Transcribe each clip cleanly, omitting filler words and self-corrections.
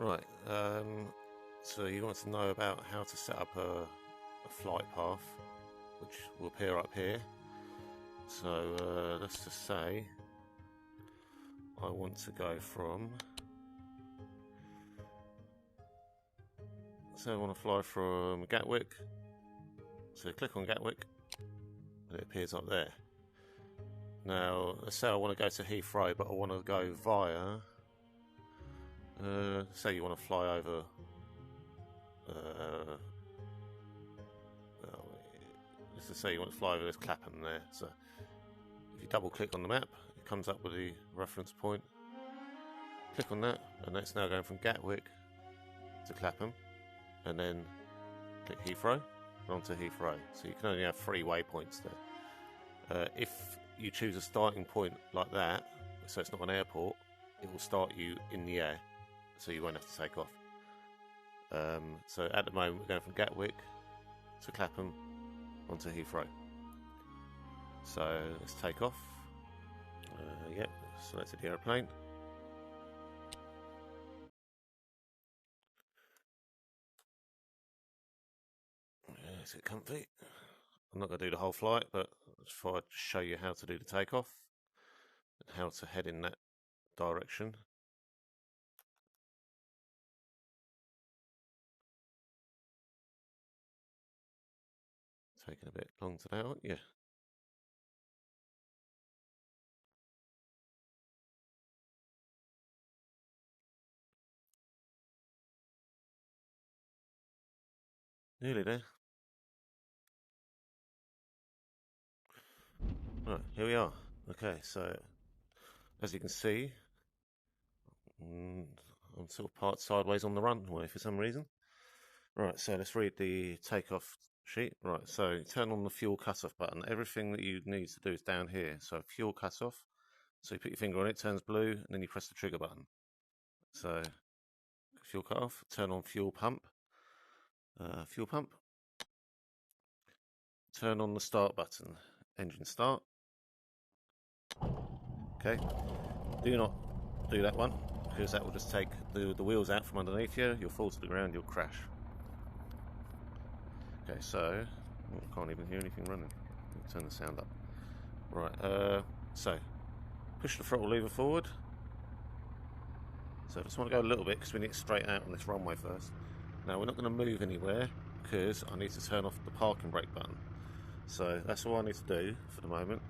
Right, so you want to know about how to set up a flight path, which will appear up here. So let's just say I want to go from, so I want to fly from Gatwick, so click on Gatwick and it appears up there. Now let's say I want to go to Heathrow, but I want to go via, say you want to fly over let's just say you want to fly over this Clapham there. So if you double click on the map, it comes up with the reference point. Click on that, and that's now going from Gatwick to Clapham, and then click Heathrow and onto Heathrow. So you can only have 3 waypoints there. If you choose a starting point like that, so it's not an airport, it will start you in the air, so you won't have to take off. So at the moment we're going from Gatwick to Clapham onto Heathrow. So let's take off. Yep, selected the aeroplane. Is it comfy? I'm not going to do the whole flight, but I just thought I'd show you how to do the takeoff and how to head in that direction. Taking a bit long today, aren't you? Nearly there. Right, here we are. Okay, so as you can see, I'm sort of parked sideways on the runway for some reason. Right, so let's read the takeoff sheet. Right, so turn on the fuel cutoff button. Everything that you need to do is down here. So fuel cutoff. So you put your finger on it, turns blue, and then you press the trigger button. So fuel cutoff. Turn on fuel pump. Fuel pump. Turn on the start button. Engine start. Okay. Do not do that one, because that will just take the wheels out from underneath you. You'll fall to the ground. You'll crash. Okay, so I can't even hear anything running. Turn the sound up. Right, so push the throttle lever forward. So I just want to go a little bit because we need to straight out on this runway first. Now we're not going to move anywhere because I need to turn off the parking brake button. So that's all I need to do for the moment.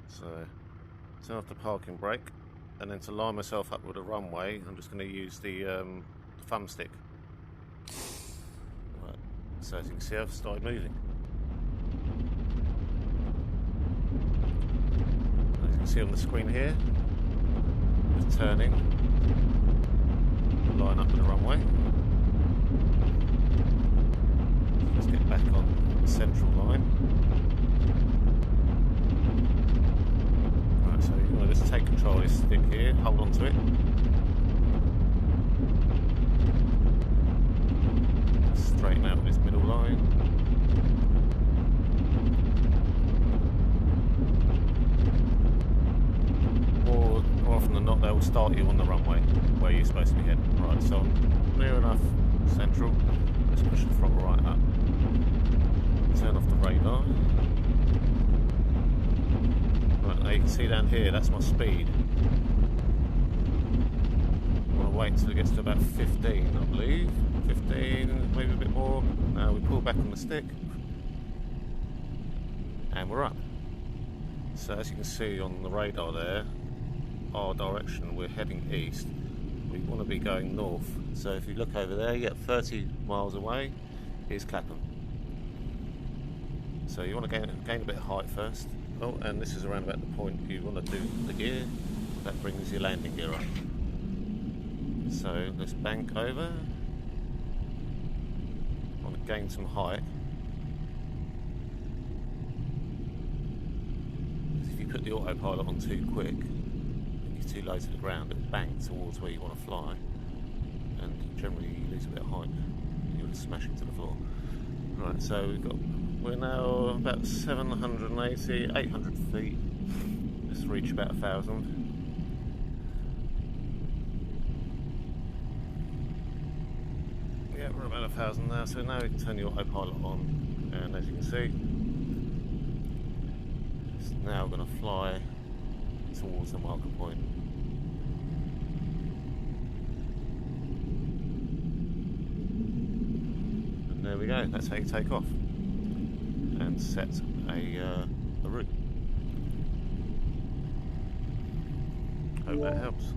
So turn off the parking brake, and then to line myself up with the runway, I'm just going to use the thumbstick. Right. So as you can see, I've started moving. As you can see on the screen here, just turning, line up with the runway. So let's get back on the central line. Right, so you want to just take control of this stick here, hold on to it. Straighten out this middle line. More often than not, they will start you on the runway where you're supposed to be heading. Right, so I'm near enough central. Let's push the throttle right up. Turn off the radar. Right, now you can see down here, that's my speed. I want to wait until it gets to about 15, I believe. 15, maybe a bit more. Now we pull back on the stick, and we're up. So as you can see on the radar there, our direction, we're heading east. We want to be going north. So if you look over there, you get 30 miles away, here's Clapham. So you want to gain a bit of height first. Oh, and this is around about the point you want to do the gear. That brings your landing gear up. So let's bank over. I want to gain some height. If you put the autopilot on too quick, too low to the ground, it'll bank towards where you want to fly, and generally you lose a bit of height, you'll just smash into the floor. Right, so we're now about 780, 800 feet. Let's reach about 1,000. we're about 1,000 now, so now we can turn the autopilot on, and as you can see, it's now going to fly towards the marker point. And there we go, that's how you take off and set a route. Hope that helps.